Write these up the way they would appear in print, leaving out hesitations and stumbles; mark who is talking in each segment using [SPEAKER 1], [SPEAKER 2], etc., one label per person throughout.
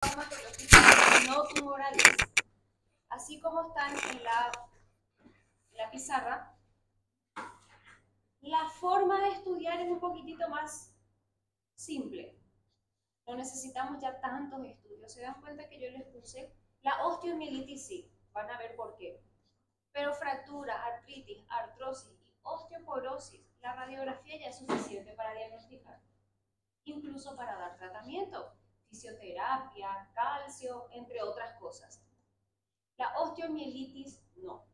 [SPEAKER 1] traumatológicas no tumorales, así como están en la pizarra, la forma de estudiar es un poquitito más simple. No necesitamos ya tantos estudios. Se dan cuenta que yo les puse la osteomielitis, sí, van a ver por qué. Pero fractura, artritis, artrosis y osteoporosis, la radiografía ya es suficiente para diagnosticar, incluso para dar tratamiento, fisioterapia, calcio, entre otras cosas. La osteomielitis no.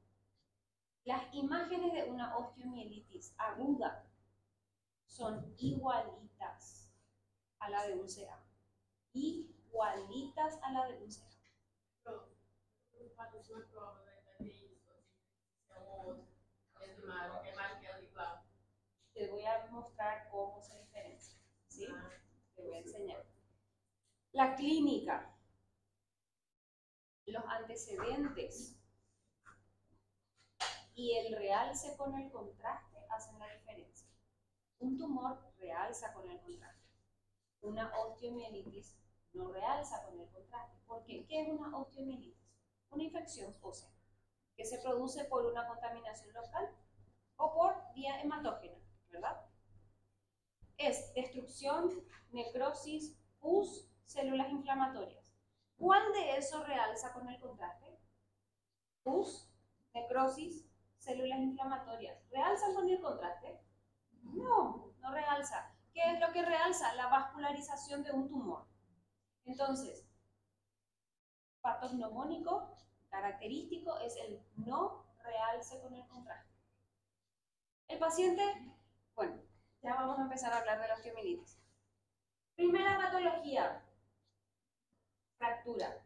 [SPEAKER 1] Las imágenes de una osteomielitis aguda son igualitas a la de un CA. Igualitas a la de un CA. Te voy a mostrar cómo se diferencia. ¿Sí? Te voy a enseñar. La clínica, los antecedentes y el realce con el contraste hacen la diferencia. Un tumor realza con el contraste. Una osteomielitis no realza con el contraste. ¿Por qué? ¿Qué es una osteomielitis? Una infección ósea que se produce por una contaminación local o por vía hematógena, ¿verdad? Es destrucción, necrosis, pus, células inflamatorias. ¿Cuál de eso realza con el contraste? Pus, necrosis, células inflamatorias. ¿Realzan con el contraste? No, no realza. ¿Qué es lo que realza? La vascularización de un tumor. Entonces, patognomónico característico es el no realce con el contraste. El paciente, bueno, ya vamos a empezar a hablar de la osteomielitis. Primera patología, fractura.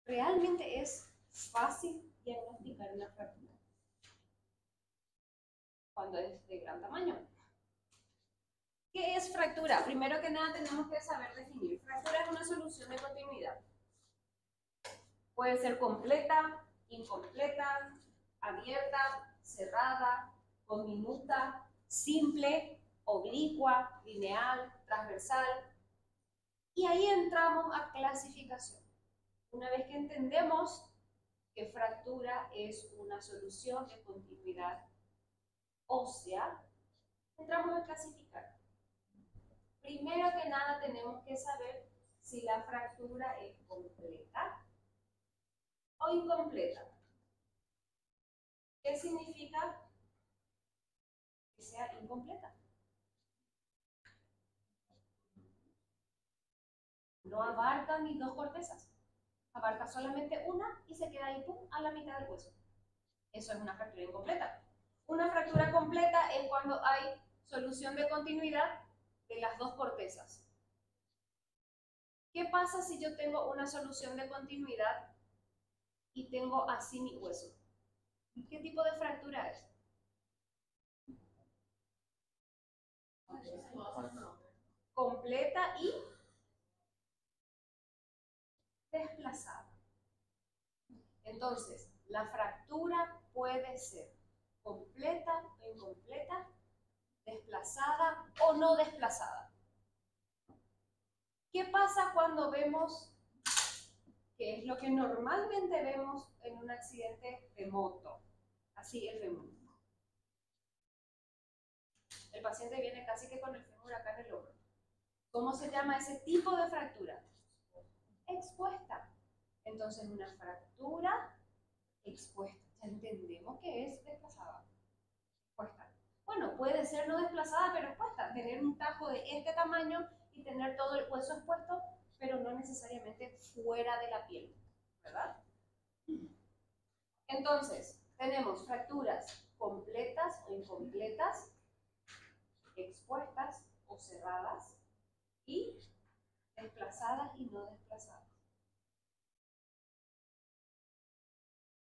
[SPEAKER 1] Realmente es fácil diagnosticar una fractura cuando es de gran tamaño. ¿Qué es fractura? Primero que nada tenemos que saber definir. Fractura es una solución de continuidad. Puede ser completa, incompleta, abierta, cerrada, diminuta, simple, oblicua, lineal, transversal. Y ahí entramos a clasificación. Una vez que entendemos que fractura es una solución de continuidad ósea, entramos a clasificar. Primero que nada tenemos que saber si la fractura es completa o incompleta. ¿Qué significa que sea incompleta? No abarca mis dos cortezas, abarca solamente una y se queda ahí pum, a la mitad del hueso. Eso es una fractura incompleta. Una fractura completa es cuando hay solución de continuidad de las dos cortezas. ¿Qué pasa si yo tengo una solución de continuidad y tengo así mi hueso? ¿Qué tipo de fractura es? Completa y desplazada. Entonces, la fractura puede ser completa o incompleta, desplazada o no desplazada. ¿Qué pasa cuando vemos, que es lo que normalmente vemos en un accidente de moto? Así el fémur. El paciente viene casi que con el fémur acá en el hombro. ¿Cómo se llama ese tipo de fractura? Expuesta. Entonces, una fractura expuesta. Ya entendemos que es desplazada. Expuesta. Bueno, puede ser no desplazada, pero expuesta. Tener un tajo de este tamaño y tener todo el hueso expuesto, pero no necesariamente fuera de la piel, ¿verdad? Entonces, tenemos fracturas completas o incompletas, expuestas o cerradas, y desplazadas y no desplazadas.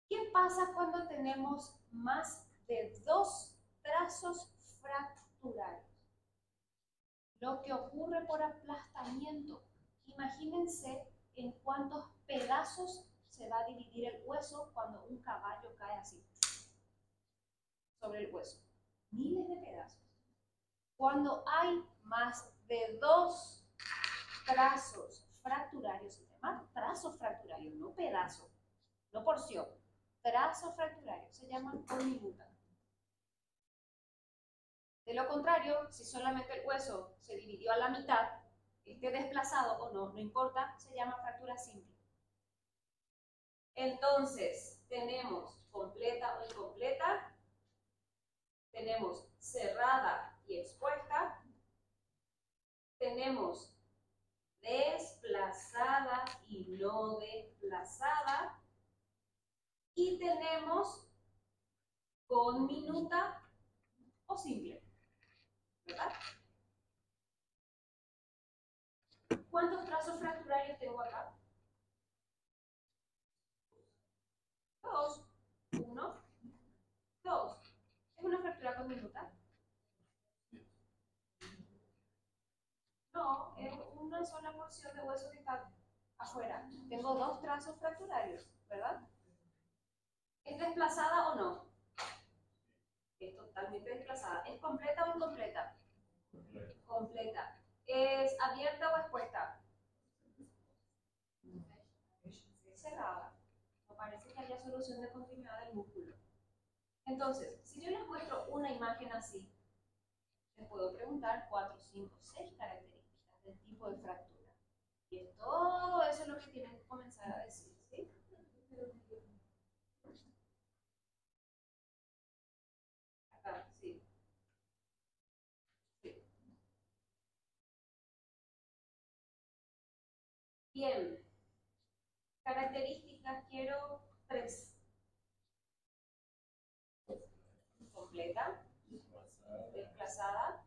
[SPEAKER 1] ¿Qué pasa cuando tenemos más de dos trazos fracturales? Lo que ocurre por aplastamiento. Imagínense en cuántos pedazos se va a dividir el hueso cuando un caballo cae así sobre el hueso. Miles de pedazos. Cuando hay más de dos trazos fracturario se llama trazo fracturario, no pedazo, no porción. Trazo fracturario se llama conminuta. De lo contrario, si solamente el hueso se dividió a la mitad, esté desplazado o no, no importa, se llama fractura simple. Entonces, tenemos completa o incompleta, tenemos cerrada y expuesta, tenemos desplazada y no desplazada, y tenemos conminuta o simple, ¿verdad? ¿Cuántos trazos fracturarios tengo acá? 2. 1, 2. ¿Es una fractura conminuta? No, es una sola porción de hueso que está afuera. Tengo 2 trazos fracturarios, ¿verdad? ¿Es desplazada o no? Es totalmente desplazada. ¿Es completa o incompleta? Completa. ¿Es abierta o expuesta? Es cerrada. No parece que haya solución de continuidad del músculo. Entonces, si yo les muestro una imagen así, les puedo preguntar 4, 5, 6 características del tipo de fractura. Y es todo eso lo que tienen que comenzar a decir, ¿sí? Acá, sí. Sí. Bien. Características quiero 3. Completa, desplazada,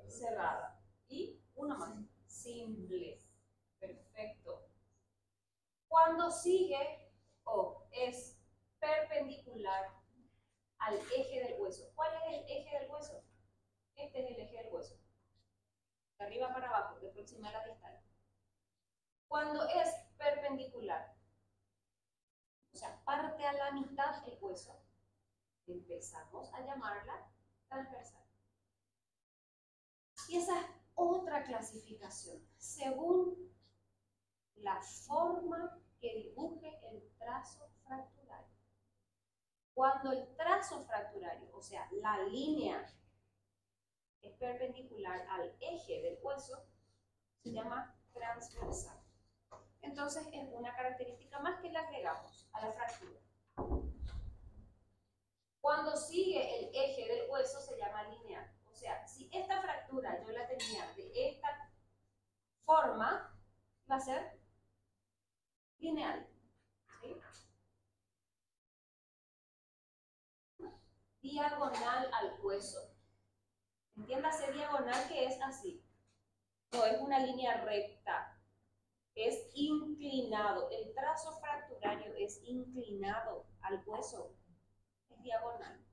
[SPEAKER 1] cerrada. Y uno más. Simple. Perfecto. Cuando sigue o es perpendicular al eje del hueso. ¿Cuál es el eje del hueso? Este es el eje del hueso. De arriba para abajo, de proximal a distal. Cuando es perpendicular, o sea, parte a la mitad del hueso, empezamos a llamarla transversal. Y esa es otra clasificación, según la forma que dibuje el trazo fracturario. Cuando el trazo fracturario, o sea, la línea, es perpendicular al eje del hueso, se llama transversal. Entonces es una característica más que le agregamos a la fractura. Cuando sigue el eje del hueso se llama lineal. O sea, si esta fractura yo la tenía de esta forma, va a ser lineal. ¿Sí? Diagonal al hueso. Entiéndase diagonal que es así. No es una línea recta. Es inclinado. El trazo fracturario es inclinado al hueso. Es diagonal.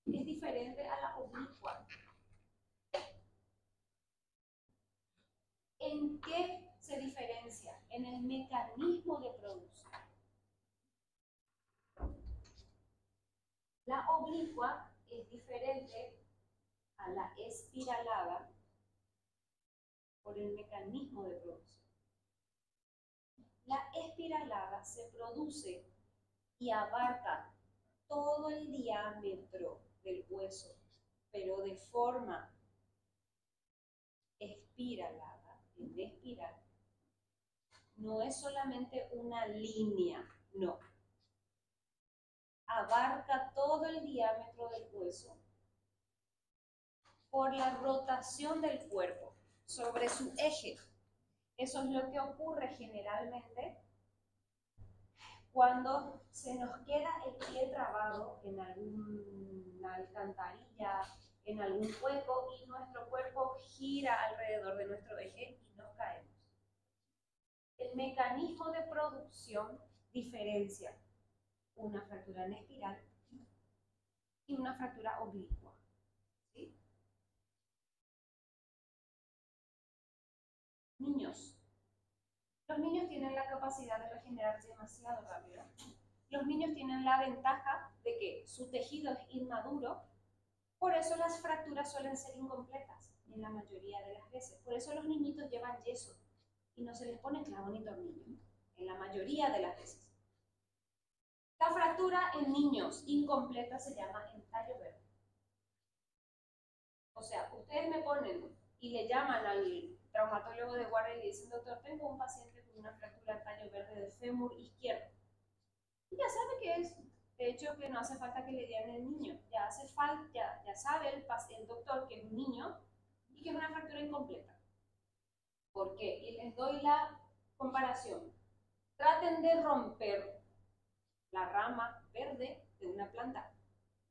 [SPEAKER 1] Es diferente a la oblicua. ¿En qué se diferencia? En el mecanismo de producción. La oblicua es diferente a la espiralada por el mecanismo de producción. La espiralada se produce y abarca todo el diámetro del hueso, pero de forma espiralada, en espiral. No es solamente una línea, no. Abarca todo el diámetro del hueso por la rotación del cuerpo sobre su eje. Eso es lo que ocurre generalmente cuando se nos queda el pie trabado en alguna alcantarilla, en algún hueco y nuestro cuerpo gira alrededor de nuestro eje y nos caemos. El mecanismo de producción diferencia una fractura en espiral y una fractura oblicua. ¿Sí? Niños. Los niños tienen la capacidad de regenerarse demasiado rápido. Los niños tienen la ventaja de que su tejido es inmaduro, por eso las fracturas suelen ser incompletas en la mayoría de las veces. Por eso los niñitos llevan yeso. y no se les pone clavo ni tornillo, en la mayoría de las veces. La fractura en niños incompleta se llama entallo verde. O sea, ustedes me ponen y le llaman al traumatólogo de guardia y le dicen, doctor, tengo un paciente con una fractura de tallo verde del fémur izquierdo. Y ya sabe qué es. De hecho, que no hace falta que le digan el niño. Ya hace falta, ya sabe el doctor que es un niño y que es una fractura incompleta. ¿Por qué? Y les doy la comparación. Traten de romper la rama verde de una planta.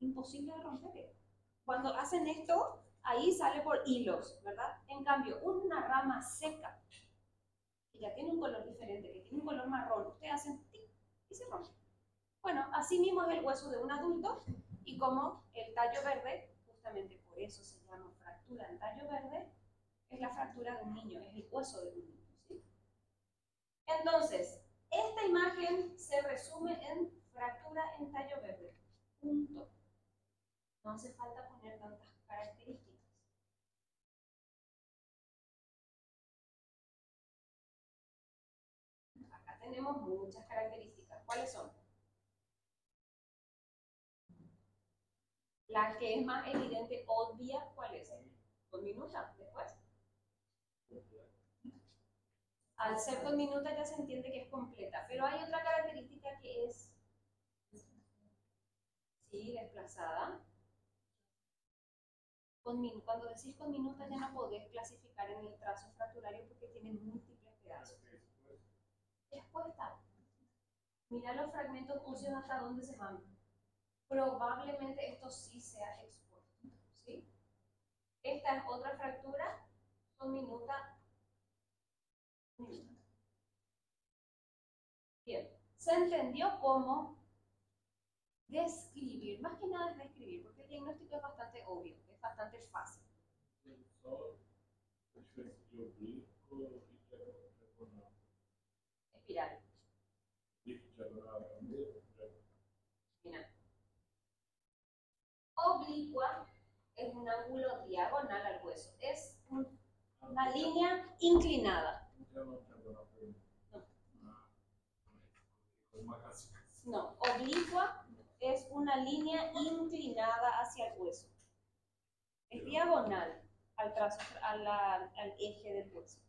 [SPEAKER 1] Imposible de romper. Cuando hacen esto, ahí sale por hilos, ¿verdad? En cambio, una rama seca, que ya tiene un color diferente, que tiene un color marrón, ustedes hacen tic y se rompe. Bueno, así mismo es el hueso de un adulto y como el tallo verde, justamente por eso se llama fractura en tallo verde, es la fractura de un niño, es el hueso de un niño, ¿sí? Entonces, esta imagen se resume en fractura en tallo verde, punto. No hace falta poner tantas características. Acá tenemos muchas características. ¿Cuáles son? La que es más evidente, obvia, ¿cuál es? Con minuta, después. Al ser con minuta ya se entiende que es completa, pero hay otra característica que es, sí, desplazada. Cuando decís con minuta ya no podés clasificar en el trazo fracturario porque tiene múltiples pedazos. Después está. Mira los fragmentos óseos hasta dónde se van. Probablemente esto sí sea expuesto, ¿sí? Esta es otra fractura con minuta. Bien, se entendió cómo describir, más que nada es describir, porque el diagnóstico es bastante obvio, es bastante fácil. Espiral. Mira. Oblicua es un ángulo diagonal al hueso, es una línea inclinada. No, oblicua es una línea inclinada hacia el hueso. Es diagonal al trazo, al eje del hueso.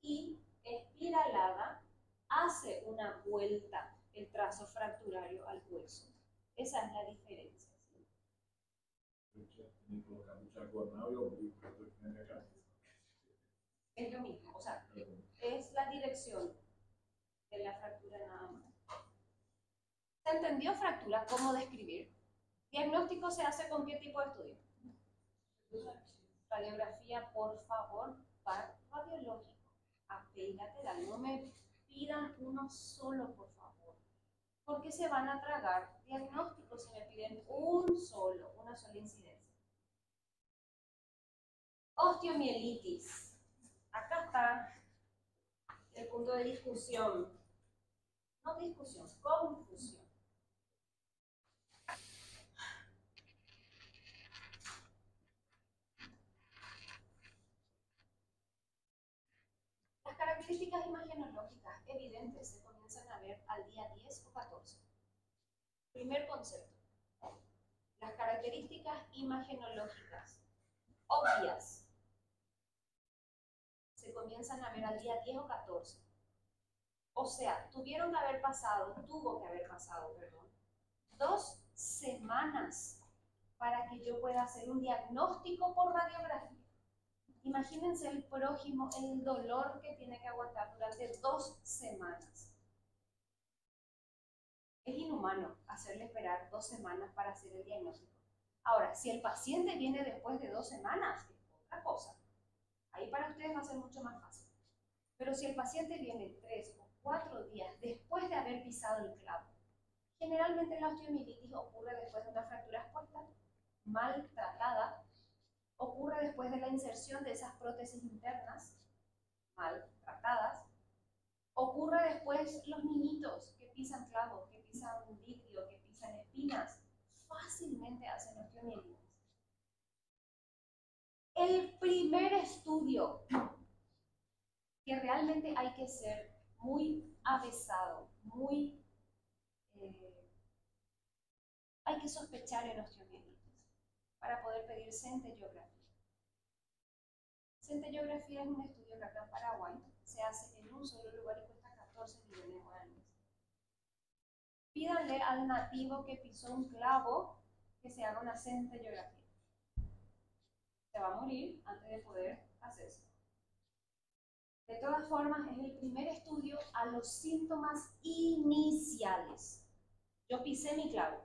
[SPEAKER 1] Y espiralada hace una vuelta el trazo fracturario al hueso. Esa es la diferencia. Es lo mismo, o sea, es la dirección de la fractura nada más. ¿Se entendió fractura? ¿Cómo describir? ¿Diagnóstico se hace con qué tipo de estudio? Radiografía, por favor, par radiológico. Apégatela, no me pidan uno solo, por favor. Porque se van a tragar diagnósticos si me piden un solo, una sola incidencia. Osteomielitis. Acá está el punto de discusión. No discusión, confusión. Las características imagenológicas evidentes se comienzan a ver al día 10 o 14. Primer concepto. Las características imagenológicas obvias se comienzan a ver al día 10 o 14. O sea, tuvo que haber pasado, 2 semanas para que yo pueda hacer un diagnóstico por radiografía. Imagínense el prójimo, el dolor que tiene que aguantar durante 2 semanas. Es inhumano hacerle esperar 2 semanas para hacer el diagnóstico. Ahora, si el paciente viene después de 2 semanas, es otra cosa. Ahí para ustedes va a ser mucho más fácil. Pero si el paciente viene 3 o 4 días después de haber pisado el clavo, generalmente la osteomielitis ocurre después de una fractura expuesta, mal tratada, ocurre después de la inserción de esas prótesis internas, mal tratadas, ocurre después los niñitos que pisan clavos, que pisan vidrio, que pisan espinas, fácilmente hacen osteomielitis. El primer estudio que realmente hay que ser muy avesado, hay que sospechar en osteomielitis para poder pedir centellografía. Centellografía es un estudio que acá en Paraguay se hace en un solo lugar y cuesta 14 millones de guaraníes. Pídanle al nativo que pisó un clavo que se haga una centellografía. Se va a morir antes de poder hacerse. De todas formas, es el primer estudio a los síntomas iniciales. Yo pisé mi clavo.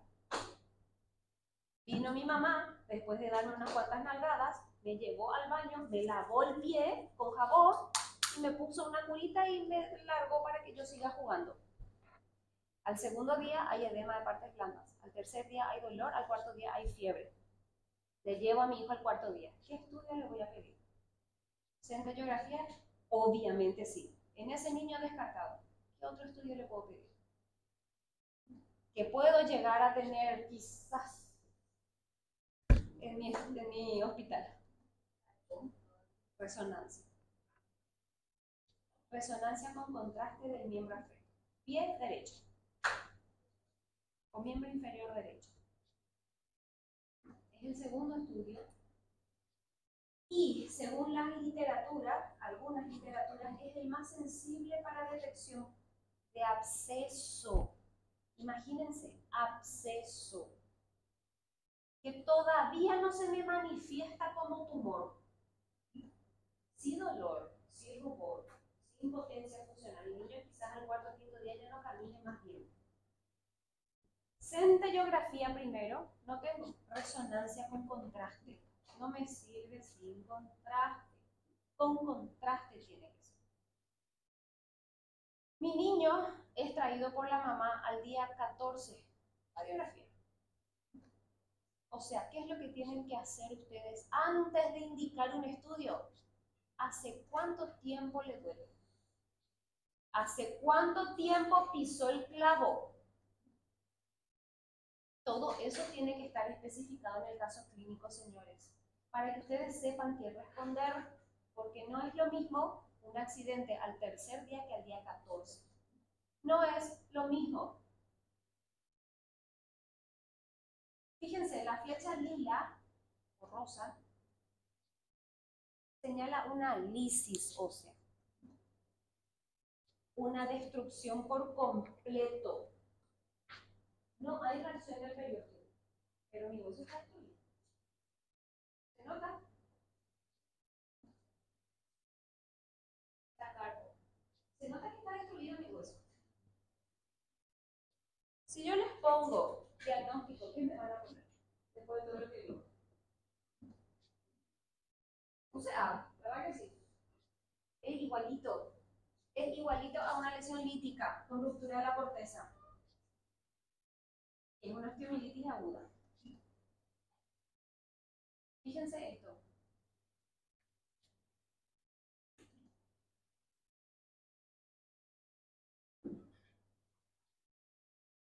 [SPEAKER 1] Vino mi mamá, después de darme unas cuantas nalgadas, me llevó al baño, me lavó el pie con jabón y me puso una curita y me largó para que yo siga jugando. Al segundo día hay edema de partes blandas, al tercer día hay dolor, al cuarto día hay fiebre. Le llevo a mi hijo al cuarto día. ¿Qué estudio le voy a pedir? ¿Centellografía? Obviamente sí. En ese niño descartado, ¿qué otro estudio le puedo pedir? Que puedo llegar a tener quizás en mi hospital. Resonancia. Resonancia con contraste del miembro afecto. Pie derecho. O miembro inferior derecho. Es el segundo estudio. Y según la literatura, algunas literaturas, es el más sensible para detección de absceso. Imagínense, absceso. Que todavía no se me manifiesta como tumor. Sí dolor, sí rubor, sí impotencia funcional. El niño quizás al cuarto o quinto día ya no camine más bien. Centellografía primero, no tengo resonancia con contraste. No me sirve sin contraste. Con contraste tiene que ser. Mi niño es traído por la mamá al día 14. Radiografía. O sea, ¿qué es lo que tienen que hacer ustedes antes de indicar un estudio? ¿Hace cuánto tiempo le duele? ¿Hace cuánto tiempo pisó el clavo? Todo eso tiene que estar especificado en el caso clínico, señores, para que ustedes sepan qué responder, porque no es lo mismo un accidente al tercer día que al día 14. No es lo mismo. Fíjense, la flecha lila o rosa señala una lisis ósea, una destrucción por completo. No hay reacción del periósteo, pero mi hueso está destruido. ¿Se nota? Se nota que está destruido mi hueso. Si yo les pongo diagnóstico, ¿qué me van a poner? Después de todo lo que digo. UCA, ¿verdad que sí? Es igualito. Es igualito a una lesión lítica con ruptura de la corteza. Es una osteomielitis aguda. Fíjense esto.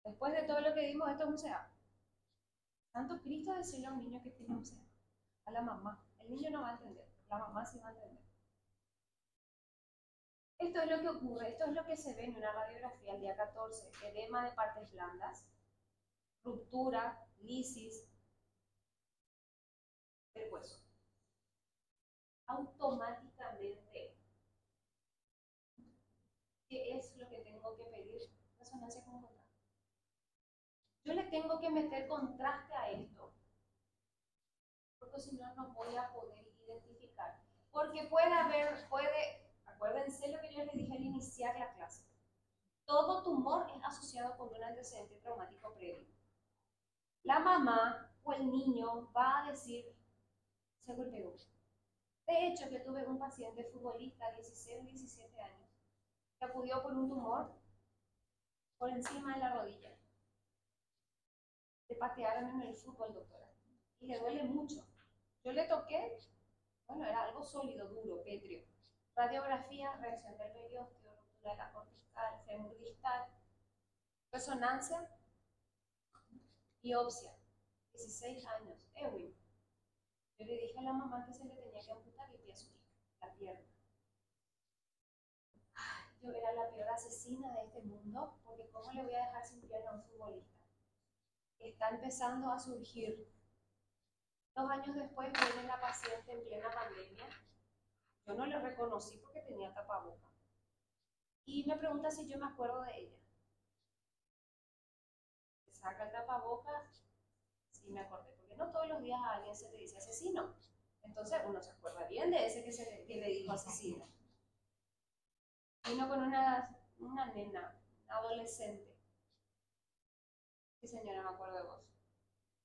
[SPEAKER 1] Después de todo lo que vimos, esto es un CA. Santo Cristo decirle a un niño que tiene un CA. A la mamá. El niño no va a entender. La mamá sí va a entender. Esto es lo que ocurre. Esto es lo que se ve en una radiografía el día 14. Edema de partes blandas. Ruptura, lisis del hueso. Automáticamente, ¿qué es lo que tengo que pedir? Resonancia con contraste. Yo le tengo que meter contraste a esto, porque si no, no voy a poder identificar. Porque acuérdense lo que yo les dije al iniciar la clase. Todo tumor es asociado con un antecedente traumático previo. La mamá o el niño va a decir, se golpeó. De hecho, yo tuve un paciente futbolista, 16 o 17 años, que acudió por un tumor por encima de la rodilla. Le patearon en el fútbol, doctora, y le duele mucho. Yo le toqué, bueno, era algo sólido, duro, pétreo. Radiografía, reacción del periósteo, ruptura de la cortical, fémur distal, resonancia, biopsia, 16 años, Ewing. Yo le dije a la mamá que se le tenía que amputar el pie a su hija, la pierna. yo era la peor asesina de este mundo, porque ¿cómo le voy a dejar sin pierna a un futbolista? Está empezando a surgir. 2 años después viene la paciente en plena pandemia. Yo no le reconocí porque tenía tapaboca. Y me pregunta si yo me acuerdo de ella. Saca el tapaboca, sí me acordé, porque no todos los días a alguien se le dice asesino. Entonces uno se acuerda bien de ese que le dijo asesino. Vino con una nena, una adolescente. Sí, señora, me acuerdo de vos.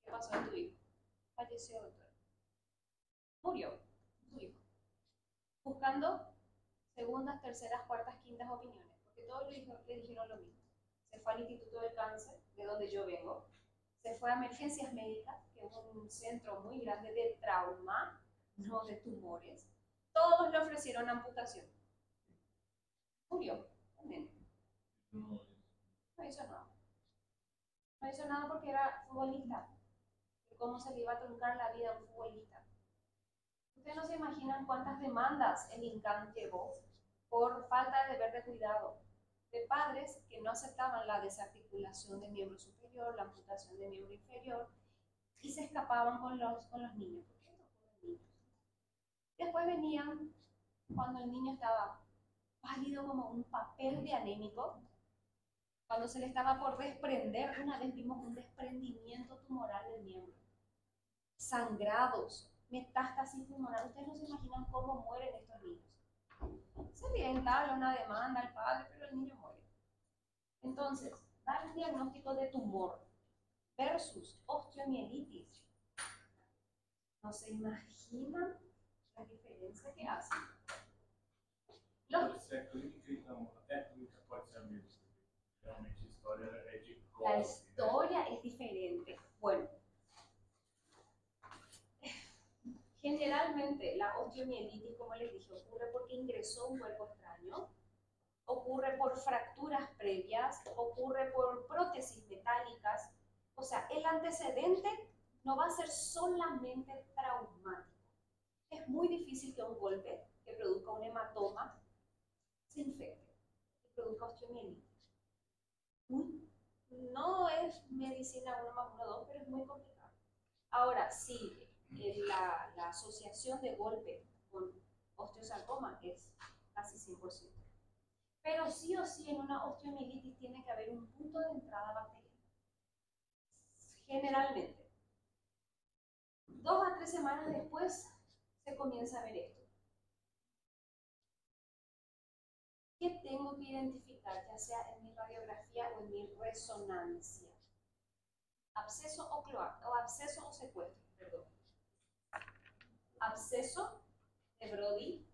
[SPEAKER 1] ¿Qué pasó de tu hijo? Falleció, doctor. Murió tu hijo. Buscando segundas, terceras, cuartas, quintas opiniones, porque todos le dijeron lo mismo. Se fue al Instituto del Cáncer, de donde yo vengo. Se fue a Emergencias Médicas, que es un centro muy grande de trauma, no de tumores. Todos le ofrecieron amputación. Murió, también. No hizo nada. No hizo nada porque era futbolista. ¿Cómo se le iba a truncar la vida a un futbolista? Ustedes no se imaginan cuántas demandas el INCAN llevó por falta de deber de cuidado de padres que no aceptaban la desarticulación de miembro superior, la amputación de miembro inferior, y se escapaban con los niños. ¿Por qué no con los niños? Después venían cuando el niño estaba pálido como un papel de anémico, cuando se le estaba por desprender. Una vez vimos un desprendimiento tumoral del miembro, sangrados, metástasis tumoral. Ustedes no se imaginan cómo mueren estos niños. Se le entabla una demanda al padre, pero el niño muere. Entonces, dar un diagnóstico de tumor versus osteomielitis. ¿No se imaginan la diferencia que hace?
[SPEAKER 2] Se a clínica, então, até a clínica pode ser a mesma. Realmente a história é de golpe.
[SPEAKER 1] La historia es diferente. Bueno, generalmente la osteomielitis, como les dije, ocurre porque ingresó un cuerpo extraño, ocurre por fracturas previas, ocurre por prótesis metálicas. O sea, el antecedente no va a ser solamente traumático. Es muy difícil que un golpe que produzca un hematoma se infecte, que produzca osteomielitis. No es medicina 1 más 1, 2, pero es muy complicado. Ahora, sí, la asociación de golpe con osteosarcoma es casi 100%. Pero sí o sí en una osteomielitis tiene que haber un punto de entrada bacteriana. Generalmente. 2 a 3 semanas después se comienza a ver esto. ¿Qué tengo que identificar, ya sea en mi radiografía o en mi resonancia? Absceso o cloaca, o absceso o secuestro, perdón. Absceso de Brody,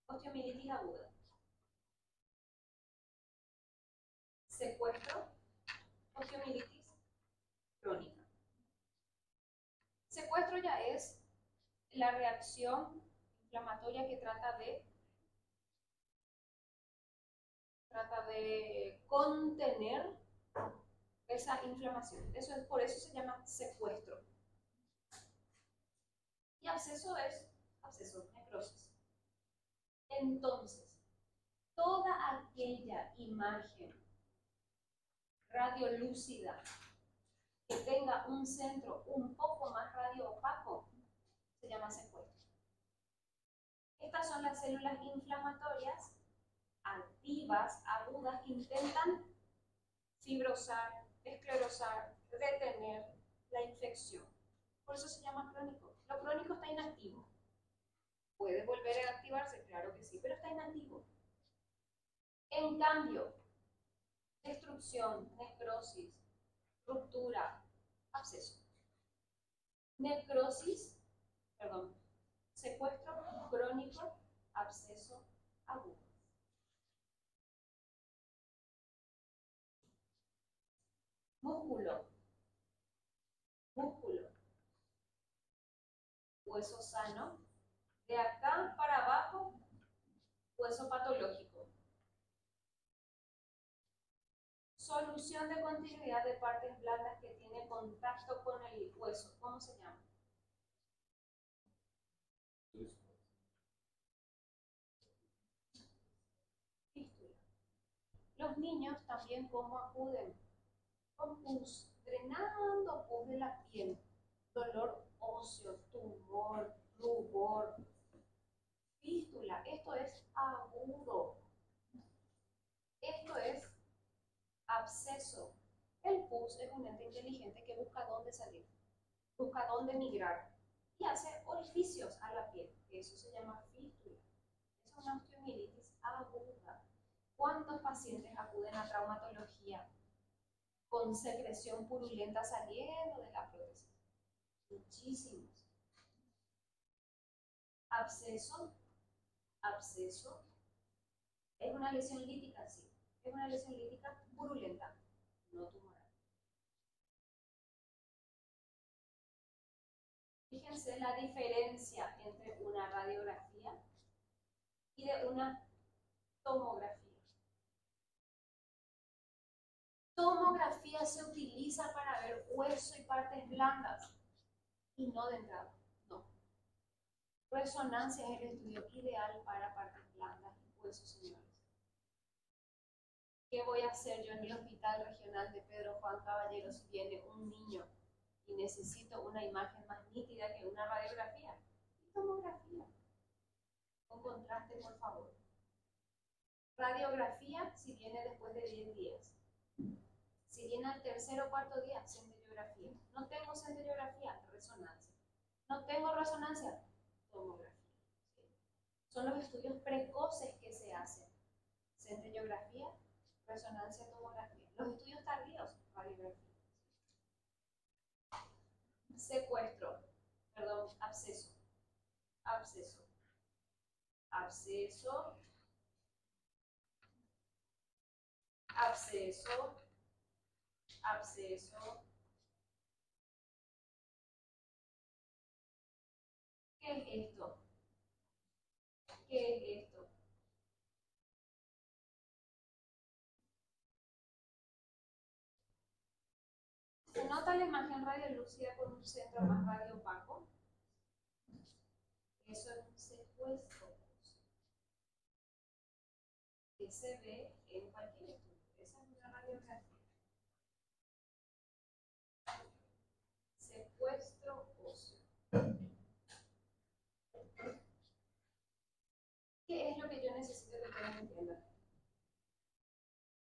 [SPEAKER 1] osteomielitis aguda. Secuestro, osteomielitis crónica. Secuestro ya es la reacción inflamatoria que trata de contener esa inflamación. Por eso se llama secuestro. Y absceso es necrosis. Entonces, toda aquella imagen radiolúcida que tenga un centro un poco más radioopaco se llama secuestro. Estas son las células inflamatorias activas, agudas, que intentan fibrosar, esclerosar, detener la infección. Por eso se llama crónico. Lo crónico está inactivo. ¿Puede volver a activarse? Claro que sí, pero está inactivo. En cambio, destrucción, necrosis, ruptura, absceso. Secuestro crónico, absceso agudo. Músculo, hueso sano. De acá para abajo, hueso patológico. Solución de continuidad de partes blandas que tiene contacto con el hueso. ¿Cómo se llama? Fístula. niños también cómo acuden, con pus, drenando pus de la piel, dolor óseo, tumor, rubor, fístula. Esto es agudo. Esto es absceso. El pus es un ente inteligente que busca dónde salir, busca dónde migrar y hace orificios a la piel. Eso se llama fístula. Es una osteomielitis aguda. ¿Cuántos pacientes acuden a traumatología con secreción purulenta saliendo de la prótesis? Muchísimos. Absceso. Absceso. ¿Es una lesión lítica? Sí. Es una lesión lítica purulenta, no tumoral. Fíjense la diferencia entre una radiografía y de una tomografía. Tomografía se utiliza para ver hueso y partes blandas y no de entrada, no. Resonancia es el estudio ideal para partes blandas y huesos, señores. ¿Qué voy a hacer yo en el Hospital Regional de Pedro Juan Caballero si viene un niño y necesito una imagen más nítida que una radiografía? Tomografía. Con contraste, por favor. Radiografía si viene después de 10 días. Si viene al tercer o cuarto día, centellografía. No tengo centellografía, resonancia. No tengo resonancia, tomografía. ¿Sí? Son los estudios precoces que se hacen. Centellografía, resonancia, tomografía. Los estudios tardíos, radiografía. Secuestro, perdón, absceso. Absceso. Absceso. Absceso. Absceso. ¿Qué es esto? ¿Qué es esto? ¿Se nota la imagen radiolúcida con un centro más radiopaco? Eso es un secuestro que se ve en cualquier estudio. Esa es una radiografía. Secuestro óseo. ¿Qué es lo que yo necesito que ustedes entiendan?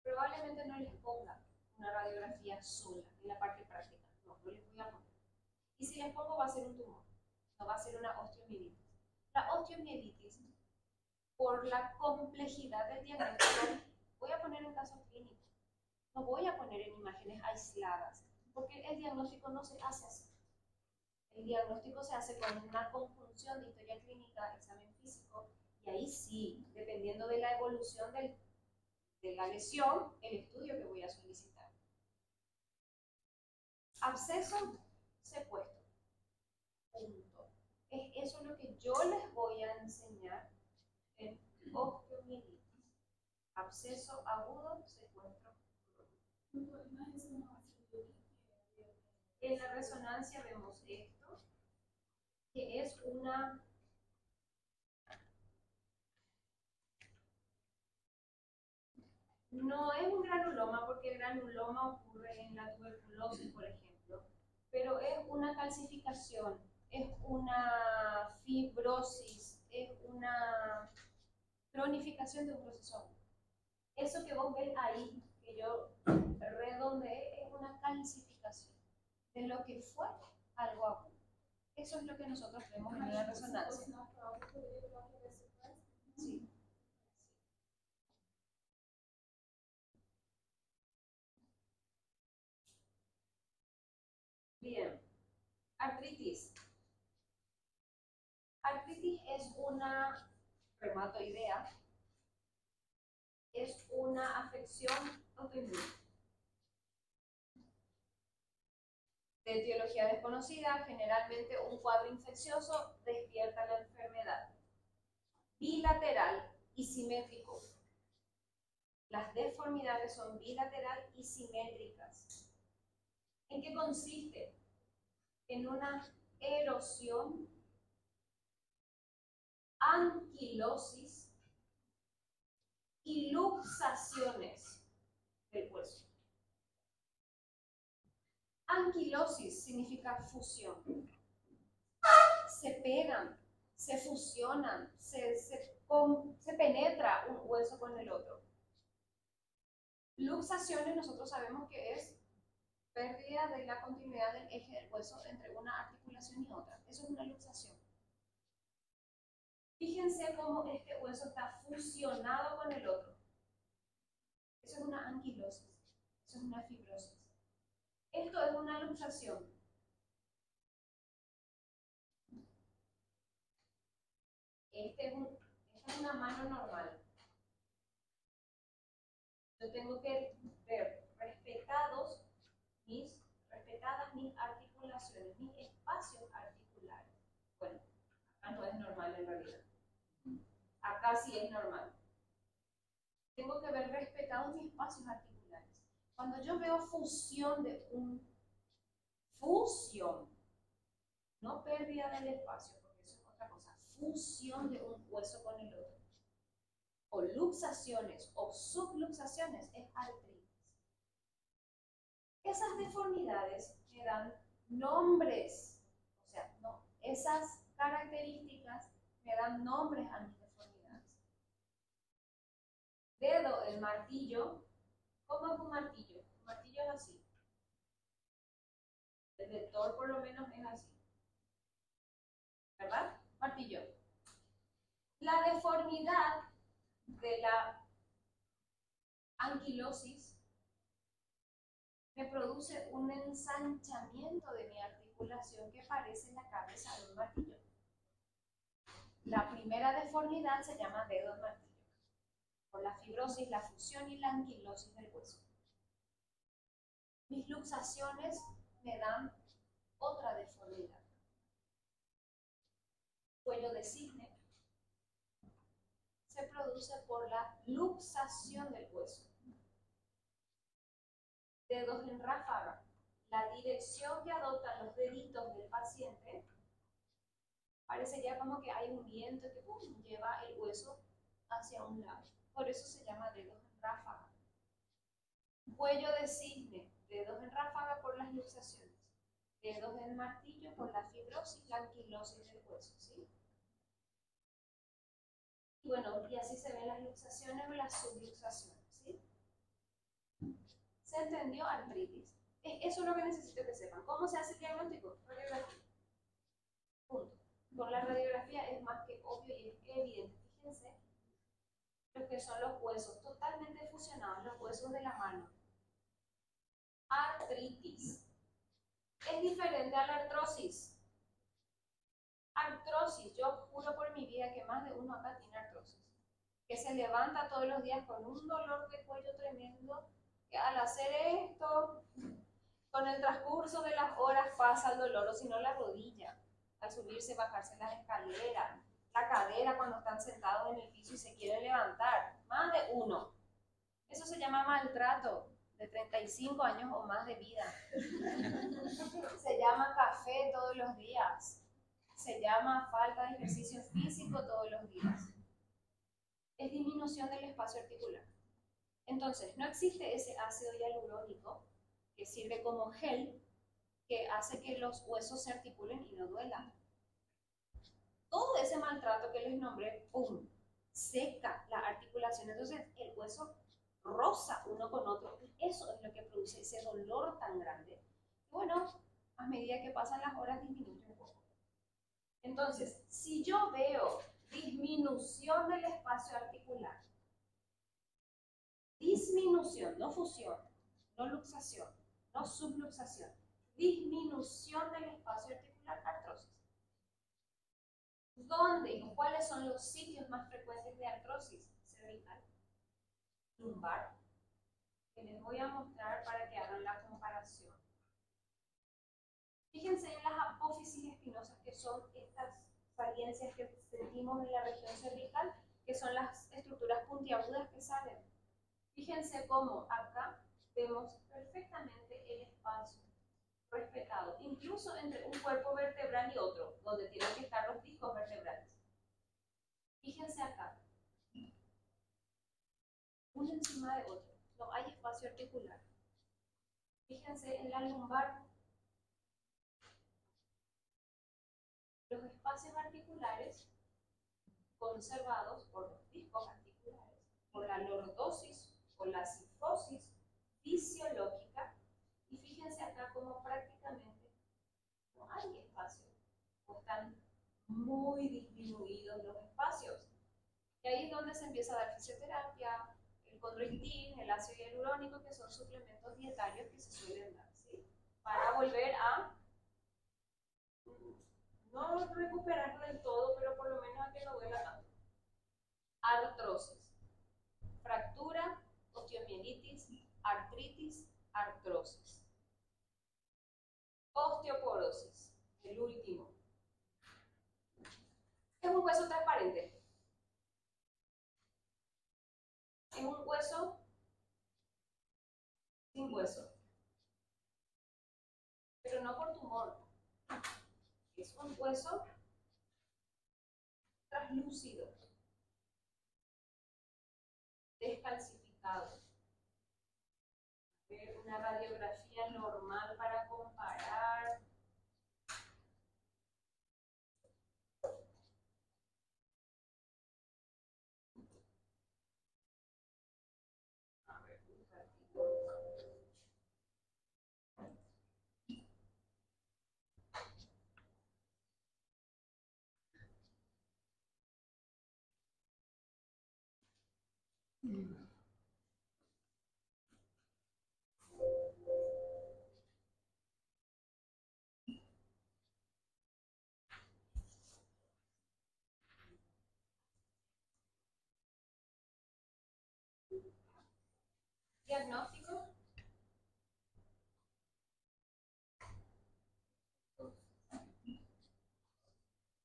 [SPEAKER 1] Probablemente no les ponga una radiografía sola en la parte práctica. No, no les voy a poner. Y si les pongo va a ser un tumor, no va a ser una osteomielitis. La osteomielitis, por la complejidad del diagnóstico, voy a poner en casos clínicos. No voy a poner en imágenes aisladas, porque el diagnóstico no se hace así. El diagnóstico se hace con una conjunción de historia clínica, examen físico, y ahí sí, dependiendo de la evolución de la lesión, el estudio que voy a solicitar. Absceso, secuestro. Punto. Es eso lo que yo les voy a enseñar en osteomielitis. Absceso agudo, secuestro. En la resonancia vemos esto, que es una no es un granuloma, porque el granuloma ocurre en la tuberculosis, por ejemplo, pero es una calcificación, es una fibrosis, es una cronificación de un proceso. Eso que vos ves ahí, que yo redondeé, es una calcificación de lo que fue algo agudo. Eso es lo que nosotros vemos en la resonancia. Sí. Bien. Artritis. Artritis es una reumatoidea, es una afección autoinmune. De etiología desconocida, generalmente un cuadro infeccioso despierta la enfermedad. Bilateral y simétrico. Las deformidades son bilateral y simétricas. ¿En qué consiste? En una erosión, anquilosis y luxaciones Anquilosis significa fusión. Se pegan, se fusionan, se penetra un hueso con el otro. Luxaciones nosotros sabemos que es pérdida de la continuidad del eje del hueso entre una articulación y otra. Eso es una luxación. Fíjense cómo este hueso está fusionado con el otro. Eso es una anquilosis. Eso es una fibrosis. Esto es una luxación. Esta es una mano normal. Yo tengo que ver respetadas mis articulaciones, mis espacios articulares. Bueno, acá no es normal en realidad. Acá sí es normal. Tengo que ver respetados mis espacios articulares. Cuando yo veo fusión no pérdida del espacio, porque eso es otra cosa, fusión de un hueso con el otro, o luxaciones o subluxaciones, es artritis. Esas deformidades me dan nombres, o sea, no, esas características me dan nombres a mis deformidades. Dedo, el martillo. ¿Cómo es un martillo? Un martillo es así. El de Thor por lo menos es así. ¿Verdad? Martillo. La deformidad de la anquilosis me produce un ensanchamiento de mi articulación que parece la cabeza de un martillo. La primera deformidad se llama dedo martillo, por la fibrosis, la fusión y la anquilosis del hueso. Mis luxaciones me dan otra deformidad. Cuello de cisne se produce por la luxación del hueso. Dedos en ráfaga. La dirección que adoptan los deditos del paciente parecería como que hay un viento que lleva el hueso hacia un lado. Por eso se llama dedos en ráfaga. Cuello de cisne, dedos en ráfaga por las luxaciones. Dedos en martillo por la fibrosis, la anquilosis del hueso, ¿sí? Y bueno, y así se ven las luxaciones o las subluxaciones, ¿sí? ¿Se entendió? Artritis. Eso es lo que necesito que sepan. ¿Cómo se hace el diagnóstico? Radiografía. Punto. Con la radiografía es más que obvio y es evidente. Fíjense lo que son los huesos totalmente fusionados, los huesos de la mano. Artritis. Es diferente a la artrosis. Artrosis, yo juro por mi vida que más de uno acá tiene artrosis. Que se levanta todos los días con un dolor de cuello tremendo, que al hacer esto, con el transcurso de las horas pasa el dolor, o si no la rodilla, al subirse, bajarse las escaleras, la cadera cuando están sentados en el piso y se quieren levantar, más de uno. Eso se llama maltrato de 35 años o más de vida. Se llama café todos los días. Se llama falta de ejercicio físico todos los días. Es disminución del espacio articular. Entonces, no existe ese ácido hialurónico que sirve como gel que hace que los huesos se articulen y no duelan. Todo ese maltrato que les nombré, ¡pum!, seca la articulación. Entonces, el hueso roza uno con otro. Y eso es lo que produce ese dolor tan grande. Y bueno, a medida que pasan las horas disminuye un poco. Entonces, si yo veo disminución del espacio articular, disminución, no fusión, no luxación, no subluxación, disminución del espacio articular, artrosis. ¿Dónde y cuáles son los sitios más frecuentes de artrosis? Cervical, lumbar, que les voy a mostrar para que hagan la comparación. Fíjense en las apófisis espinosas, que son estas saliencias que sentimos en la región cervical, que son las estructuras puntiagudas que salen. Fíjense cómo acá vemos perfectamente el espacio respetado, incluso entre un cuerpo vertebral y otro, donde tienen que estar los discos vertebrales. Fíjense acá, uno encima de otro, no hay espacio articular. Fíjense en la lumbar, espacios articulares conservados por los discos articulares, por la lordosis o la cifosis fisiológica, y fíjense acá como prácticamente no hay espacio, o están muy disminuidos los espacios. Y ahí es donde se empieza a dar fisioterapia, el condroitin, el ácido hialurónico, que son suplementos dietarios que se suelen dar, ¿sí? Para volver a no recuperarlo del todo, pero por lo menos a que no duela tanto. Artrosis, fractura, osteomielitis, artritis, artrosis. Osteoporosis, el último. Es un hueso transparente. Es un hueso sin hueso. Pero no por tumor. Es un hueso translúcido, descalcificado. Una radiografía normal para comparar. A ver, un ratito. Diagnóstico.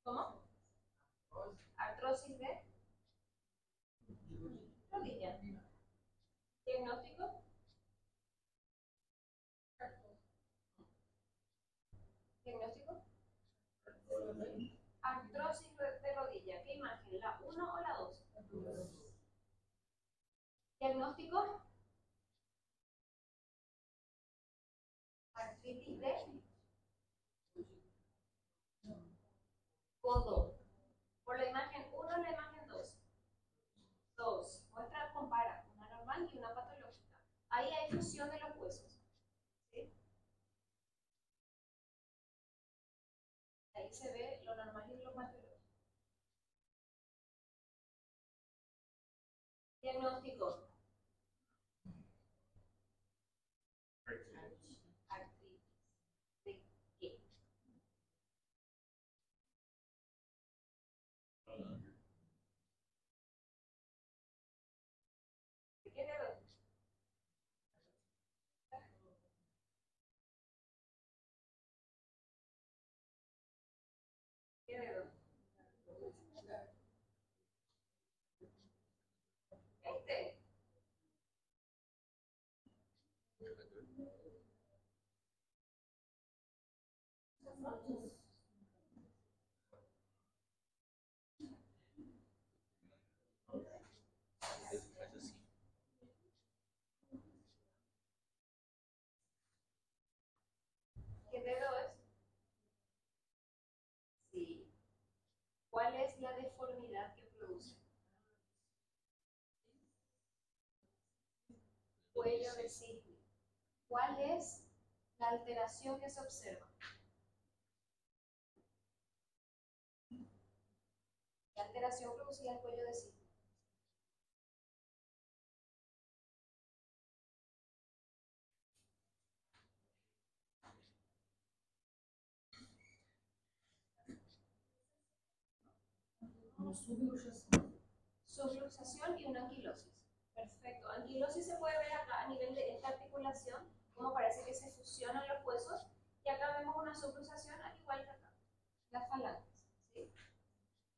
[SPEAKER 1] ¿Cómo? Artrosis de rodilla. Diagnóstico. Diagnóstico. Artrosis de rodilla. ¿Qué imagen? ¿La 1 o la 2? Diagnóstico. Artritis de codo. Por la imagen 1 la imagen 2. 2. Muestra, compara una normal y una patológica. Ahí hay fusión de los huesos. ¿Sí? Ahí se ve lo normal y lo patológico. Diagnóstico. Artritis. ¿De qué? ¿De qué dedo? ¿Qué dedo? Este. ¿Qué dedo es? Sí. ¿Cuál es la deformidad que produce? Cuello de cisne. ¿Cuál es la alteración que se observa? ¿Qué alteración producía el cuello de cisne? Subluxación y una anquilosis. Perfecto. Anquilosis se puede ver acá a nivel de esta articulación, como parece que se fusionan los huesos, y acá vemos una subluxación al igual que acá, las falanges. ¿Sí?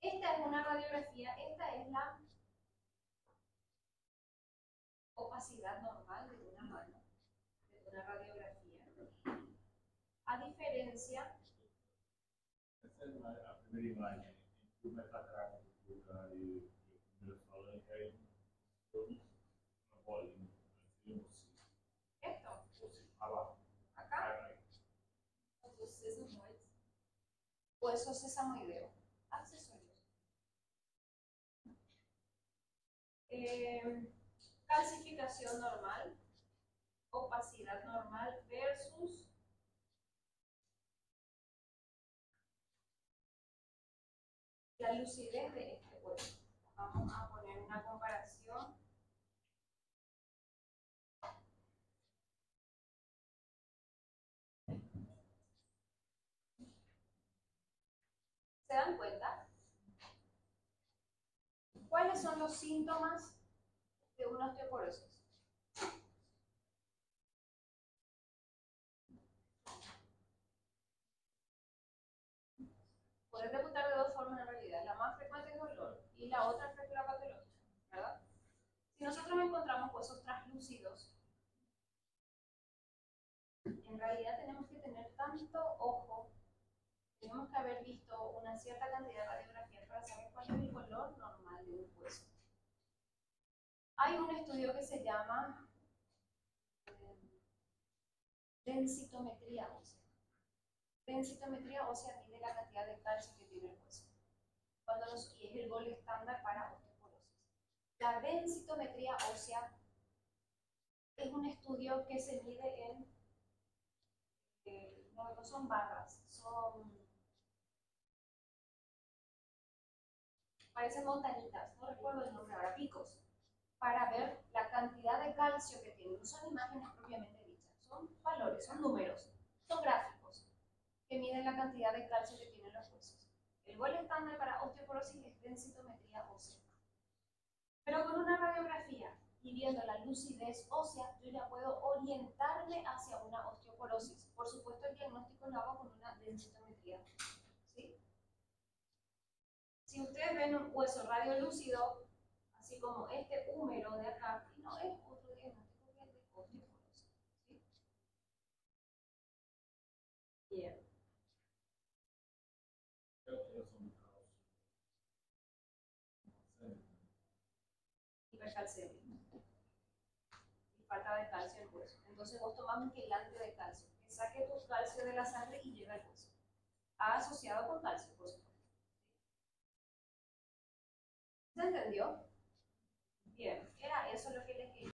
[SPEAKER 1] Esta es una radiografía, esta es la opacidad normal de una mano, de una radiografía. A diferencia.
[SPEAKER 2] Essa é a primeira imagem em que o metacarpo e o primeiro falange aí uma bolinha.
[SPEAKER 1] Esto.
[SPEAKER 2] Você fala.
[SPEAKER 1] Acá.
[SPEAKER 2] Aí.
[SPEAKER 1] Os sesmoides. hueso sesamoideo, accesorios. Calcificación normal, opacidad normal versus la lucidez de este hueso. Vamos a poner una comparación. ¿Se dan cuenta? ¿Cuáles son los síntomas de una osteoporosis? Puedes debutar de dos formas en realidad. La más frecuente es dolor y la otra es fractura patológica, ¿verdad? Si nosotros encontramos huesos translúcidos, en realidad tenemos que tener tanto ojo, tenemos que haber visto una cierta cantidad de radiografías para saber cuál es el color normal de un hueso. Hay un estudio que se llama densitometría ósea. Densitometría ósea mide la cantidad de calcio que tiene el hueso. Y es el gol estándar para osteoporosis. La densitometría ósea es un estudio que se mide en, no son barras, parecen montañitas, no recuerdo el nombre ahora, picos, para ver la cantidad de calcio que tienen. No son imágenes propiamente dichas, son valores, son números, son gráficos que miden la cantidad de calcio que tienen los huesos. El gol estándar para osteoporosis es densitometría ósea. Pero con una radiografía y viendo la lucidez ósea, yo ya puedo orientarme hacia una osteoporosis. Por supuesto, el diagnóstico lo hago con una densitometría. ¿Sí? Si ustedes ven un hueso radiolúcido, así como este húmero de acá, y no es otro diagnóstico que es de osteoporosis. ¿Sí? Bien. Hipercalcemia. Y falta de calcio en el hueso. Entonces vos tomás un quelante de calcio, que saque tu calcio de la sangre y llega al hueso. Asociado con calcio, por supuesto. ¿Se entendió? Bien.